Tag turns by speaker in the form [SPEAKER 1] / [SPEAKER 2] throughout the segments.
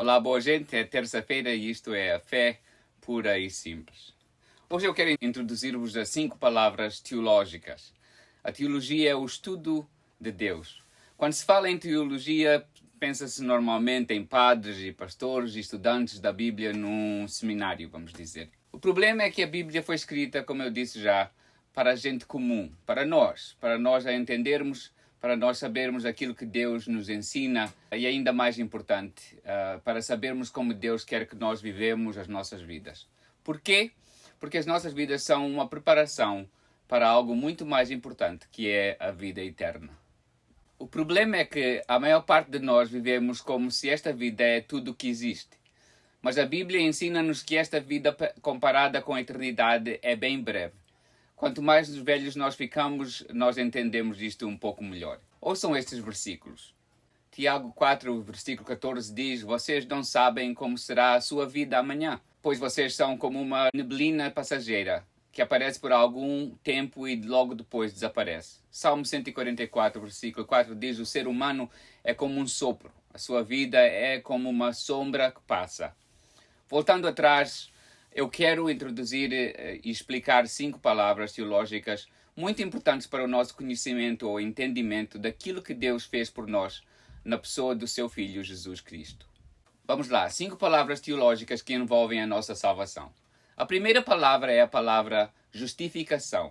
[SPEAKER 1] Olá, boa gente. É terça-feira e isto é a fé pura e simples. Hoje eu quero introduzir-vos a 5 palavras teológicas. A teologia é o estudo de Deus. Quando se fala em teologia, pensa-se normalmente em padres e pastores e estudantes da Bíblia num seminário, vamos dizer. O problema é que a Bíblia foi escrita, como eu disse já, para a gente comum, para nós a entendermos, para nós sabermos aquilo que Deus nos ensina e ainda mais importante, para sabermos como Deus quer que nós vivemos as nossas vidas. Por quê? Porque as nossas vidas são uma preparação para algo muito mais importante, que é a vida eterna. O problema é que a maior parte de nós vivemos como se esta vida é tudo o que existe. Mas a Bíblia ensina-nos que esta vida, comparada com a eternidade, é bem breve. Quanto mais velhos nós ficamos, nós entendemos isto um pouco melhor. Ouçam estes versículos. Tiago 4, versículo 14 diz: Vocês não sabem como será a sua vida amanhã, pois vocês são como uma neblina passageira, que aparece por algum tempo e logo depois desaparece. Salmo 144, versículo 4 diz: O ser humano é como um sopro, a sua vida é como uma sombra que passa. Voltando atrás, eu quero introduzir e explicar 5 palavras teológicas muito importantes para o nosso conhecimento ou entendimento daquilo que Deus fez por nós na pessoa do seu Filho Jesus Cristo. Vamos lá, 5 palavras teológicas que envolvem a nossa salvação. A primeira palavra é a palavra justificação.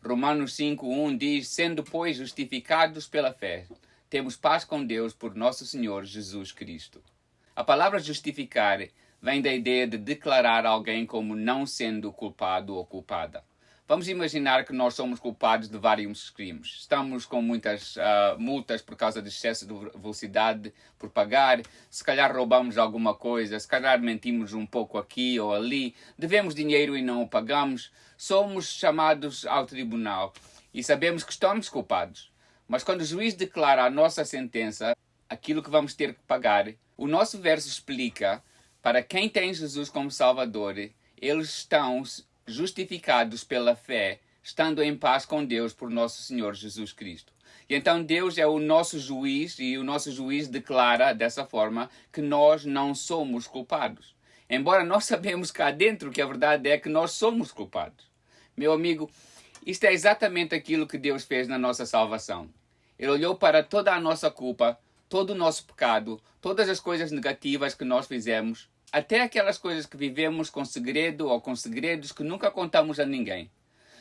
[SPEAKER 1] Romanos 5:1 diz: Sendo, pois, justificados pela fé, temos paz com Deus por nosso Senhor Jesus Cristo. A palavra justificar vem da ideia de declarar alguém como não sendo culpado ou culpada. Vamos imaginar que nós somos culpados de vários crimes. Estamos com muitas multas por causa de excesso de velocidade por pagar. Se calhar roubamos alguma coisa, se calhar mentimos um pouco aqui ou ali. Devemos dinheiro e não o pagamos. Somos chamados ao tribunal e sabemos que estamos culpados. Mas quando o juiz declara a nossa sentença, aquilo que vamos ter que pagar, o nosso verso explica: para quem tem Jesus como Salvador, eles estão justificados pela fé, estando em paz com Deus por nosso Senhor Jesus Cristo. E então Deus é o nosso juiz e o nosso juiz declara dessa forma que nós não somos culpados. Embora nós sabemos cá dentro que a verdade é que nós somos culpados. Meu amigo, isto é exatamente aquilo que Deus fez na nossa salvação. Ele olhou para toda a nossa culpa, todo o nosso pecado, todas as coisas negativas que nós fizemos, até aquelas coisas que vivemos com segredo ou com segredos que nunca contamos a ninguém.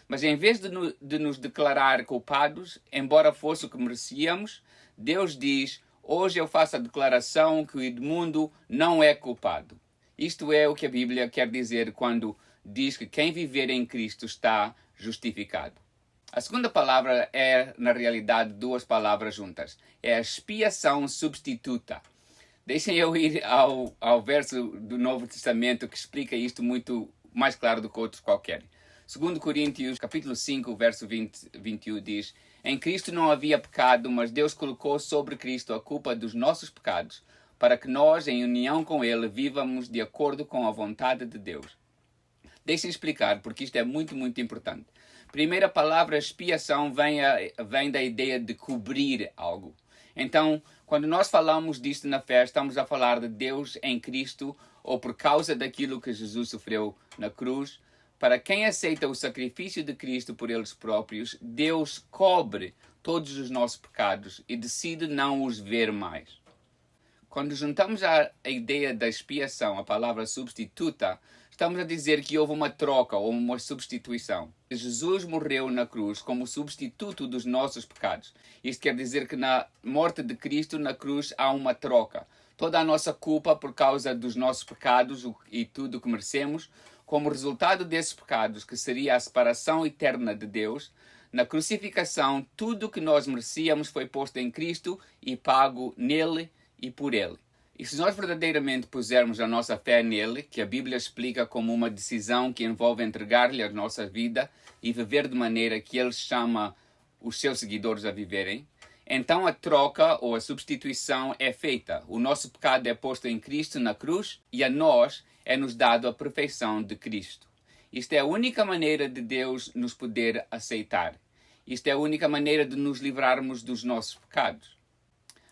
[SPEAKER 1] Mas em vez de nos declarar culpados, embora fosse o que merecíamos, Deus diz: hoje eu faço a declaração que o Edmundo não é culpado. Isto é o que a Bíblia quer dizer quando diz que quem viver em Cristo está justificado. A segunda palavra é, na realidade, 2 palavras juntas. É a expiação substituta. Deixem eu ir ao verso do Novo Testamento que explica isto muito mais claro do que outros qualquer. 2 Coríntios, capítulo 5, verso 21 diz: Em Cristo não havia pecado, mas Deus colocou sobre Cristo a culpa dos nossos pecados, para que nós, em união com Ele, vivamos de acordo com a vontade de Deus. Deixem explicar, porque isto é muito, muito importante. Primeira palavra, expiação, vem da ideia de cobrir algo. Então, quando nós falamos disto na fé, estamos a falar de Deus em Cristo, ou por causa daquilo que Jesus sofreu na cruz. Para quem aceita o sacrifício de Cristo por eles próprios, Deus cobre todos os nossos pecados e decide não os ver mais. Quando juntamos a ideia da expiação, a palavra substituta, estamos a dizer que houve uma troca ou uma substituição. Jesus morreu na cruz como substituto dos nossos pecados. Isto quer dizer que na morte de Cristo na cruz há uma troca. Toda a nossa culpa por causa dos nossos pecados e tudo o que merecemos, como resultado desses pecados, que seria a separação eterna de Deus, na crucificação, tudo o que nós merecíamos foi posto em Cristo e pago nele e por ele. E se nós verdadeiramente pusermos a nossa fé nele, que a Bíblia explica como uma decisão que envolve entregar-lhe a nossa vida e viver de maneira que ele chama os seus seguidores a viverem, então a troca ou a substituição é feita. O nosso pecado é posto em Cristo na cruz e a nós é-nos dado a perfeição de Cristo. Isto é a única maneira de Deus nos poder aceitar. Isto é a única maneira de nos livrarmos dos nossos pecados.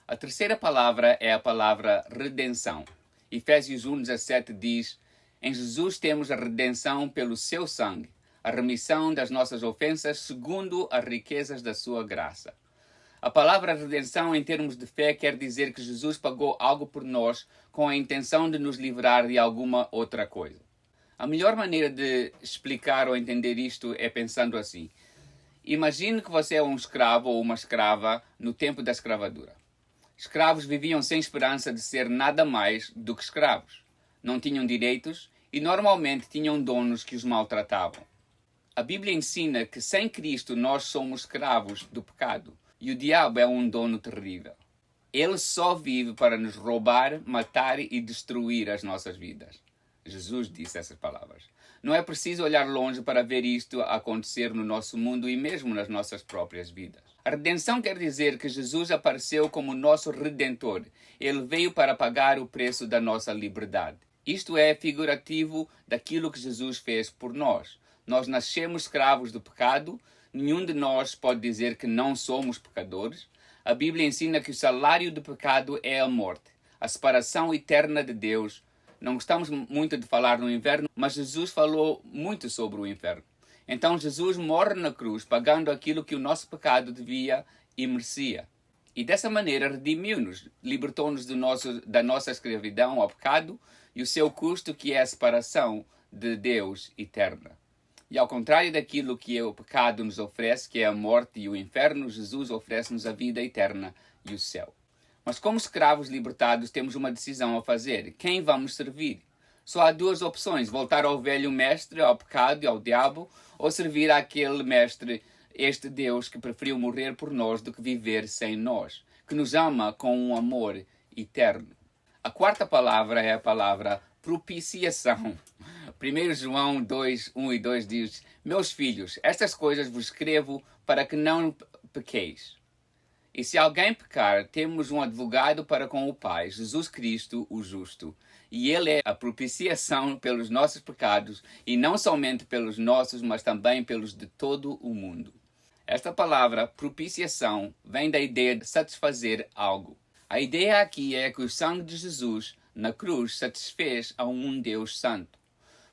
[SPEAKER 1] A terceira palavra é a palavra redenção. Efésios 1:17 diz: em Jesus temos a redenção pelo seu sangue, a remissão das nossas ofensas segundo as riquezas da sua graça. A palavra redenção em termos de fé quer dizer que Jesus pagou algo por nós com a intenção de nos livrar de alguma outra coisa. A melhor maneira de explicar ou entender isto é pensando assim. Imagine que você é um escravo ou uma escrava no tempo da escravatura. Escravos viviam sem esperança de ser nada mais do que escravos. Não tinham direitos e normalmente tinham donos que os maltratavam. A Bíblia ensina que sem Cristo nós somos escravos do pecado e o diabo é um dono terrível. Ele só vive para nos roubar, matar e destruir as nossas vidas. Jesus disse essas palavras. Não é preciso olhar longe para ver isto acontecer no nosso mundo e mesmo nas nossas próprias vidas. A redenção quer dizer que Jesus apareceu como nosso Redentor. Ele veio para pagar o preço da nossa liberdade. Isto é figurativo daquilo que Jesus fez por nós. Nós nascemos escravos do pecado. Nenhum de nós pode dizer que não somos pecadores. A Bíblia ensina que o salário do pecado é a morte, a separação eterna de Deus. Não gostamos muito de falar no inferno, mas Jesus falou muito sobre o inferno. Então Jesus morre na cruz, pagando aquilo que o nosso pecado devia e merecia. E dessa maneira redimiu-nos, libertou-nos da nossa escravidão ao pecado e o seu custo, que é a separação de Deus eterna. E ao contrário daquilo que o pecado nos oferece, que é a morte e o inferno, Jesus oferece-nos a vida eterna e o céu. Mas como escravos libertados, temos uma decisão a fazer. Quem vamos servir? Só há duas opções: voltar ao velho mestre, ao pecado e ao diabo, ou servir àquele mestre, este Deus que preferiu morrer por nós do que viver sem nós, que nos ama com um amor eterno. A quarta palavra é a palavra propiciação. 1 João 2, 1 e 2 diz: meus filhos, estas coisas vos escrevo para que não pequeis. E se alguém pecar, temos um advogado para com o Pai, Jesus Cristo, o justo. E ele é a propiciação pelos nossos pecados, e não somente pelos nossos, mas também pelos de todo o mundo. Esta palavra, propiciação, vem da ideia de satisfazer algo. A ideia aqui é que o sangue de Jesus, na cruz, satisfez a um Deus santo.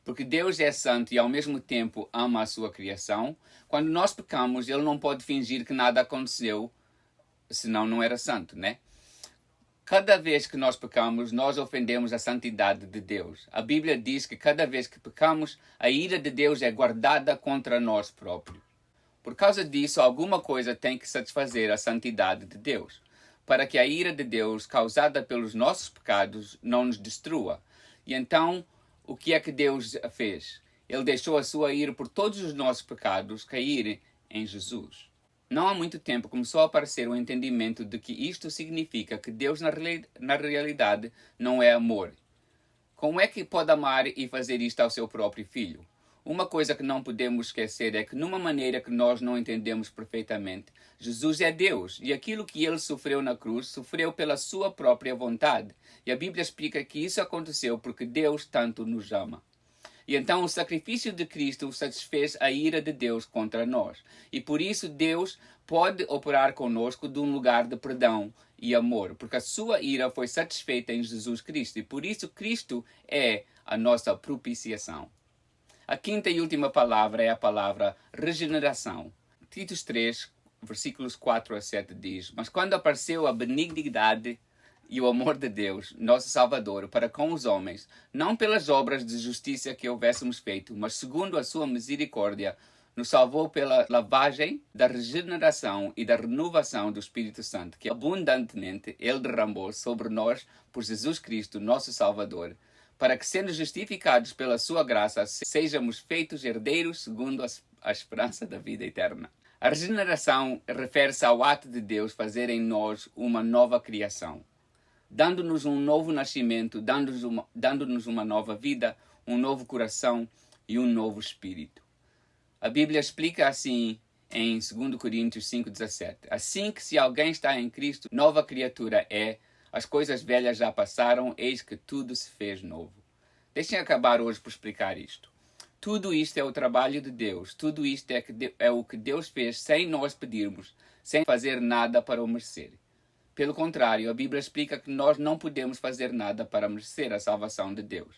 [SPEAKER 1] Porque Deus é santo e ao mesmo tempo ama a sua criação. Quando nós pecamos, ele não pode fingir que nada aconteceu, senão não era santo, né? Cada vez que nós pecamos, nós ofendemos a santidade de Deus. A Bíblia diz que cada vez que pecamos, a ira de Deus é guardada contra nós próprios. Por causa disso, alguma coisa tem que satisfazer a santidade de Deus, para que a ira de Deus, causada pelos nossos pecados, não nos destrua. E então, o que é que Deus fez? Ele deixou a sua ira por todos os nossos pecados cair em Jesus. Não há muito tempo começou a aparecer o entendimento de que isto significa que Deus na realidade não é amor. Como é que pode amar e fazer isto ao seu próprio filho? Uma coisa que não podemos esquecer é que, numa maneira que nós não entendemos perfeitamente, Jesus é Deus, e aquilo que ele sofreu na cruz, sofreu pela sua própria vontade. E a Bíblia explica que isso aconteceu porque Deus tanto nos ama. E então o sacrifício de Cristo satisfez a ira de Deus contra nós. E por isso Deus pode operar conosco de um lugar de perdão e amor, porque a sua ira foi satisfeita em Jesus Cristo. E por isso Cristo é a nossa propiciação. A quinta e última palavra é a palavra regeneração. Titos 3, versículos 4 a 7 diz: mas quando apareceu a benignidade e o amor de Deus, nosso Salvador, para com os homens, não pelas obras de justiça que houvéssemos feito, mas segundo a sua misericórdia, nos salvou pela lavagem da regeneração e da renovação do Espírito Santo, que abundantemente ele derramou sobre nós por Jesus Cristo, nosso Salvador, para que, sendo justificados pela sua graça, sejamos feitos herdeiros segundo a esperança da vida eterna. A regeneração refere-se ao ato de Deus fazer em nós uma nova criação, dando-nos um novo nascimento, dando-nos uma nova vida, um novo coração e um novo espírito. A Bíblia explica assim em 2 Coríntios 5,17. Assim que se alguém está em Cristo, nova criatura é, as coisas velhas já passaram, eis que tudo se fez novo. Deixem acabar hoje por explicar isto. Tudo isto é o trabalho de Deus, tudo isto é o que Deus fez sem nós pedirmos, sem fazer nada para o merecer. Pelo contrário, a Bíblia explica que nós não podemos fazer nada para merecer a salvação de Deus.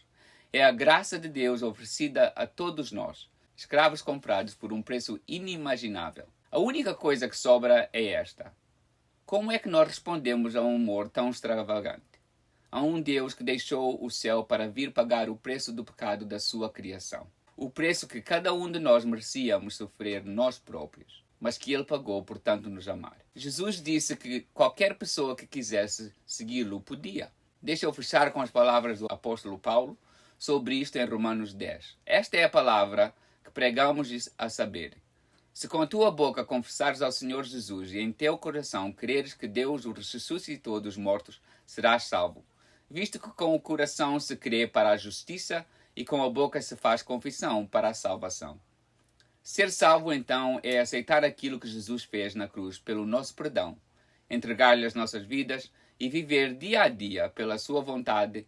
[SPEAKER 1] É a graça de Deus oferecida a todos nós, escravos comprados por um preço inimaginável. A única coisa que sobra é esta: como é que nós respondemos a um amor tão extravagante? A um Deus que deixou o céu para vir pagar o preço do pecado da sua criação. O preço que cada um de nós merecíamos sofrer nós próprios, mas que ele pagou por tanto nos amar. Jesus disse que qualquer pessoa que quisesse segui-lo podia. Deixa eu fechar com as palavras do apóstolo Paulo sobre isto em Romanos 10. Esta é a palavra que pregamos a saber: se com a tua boca confessares ao Senhor Jesus e em teu coração creres que Deus o ressuscitou dos mortos, serás salvo. Visto que com o coração se crê para a justiça e com a boca se faz confissão para a salvação. Ser salvo, então, é aceitar aquilo que Jesus fez na cruz pelo nosso perdão, entregar-lhe as nossas vidas e viver dia a dia pela sua vontade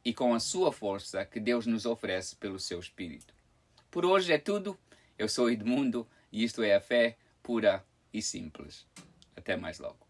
[SPEAKER 1] e com a sua força que Deus nos oferece pelo seu Espírito. Por hoje é tudo. Eu sou Edmundo e isto é a fé pura e simples. Até mais logo.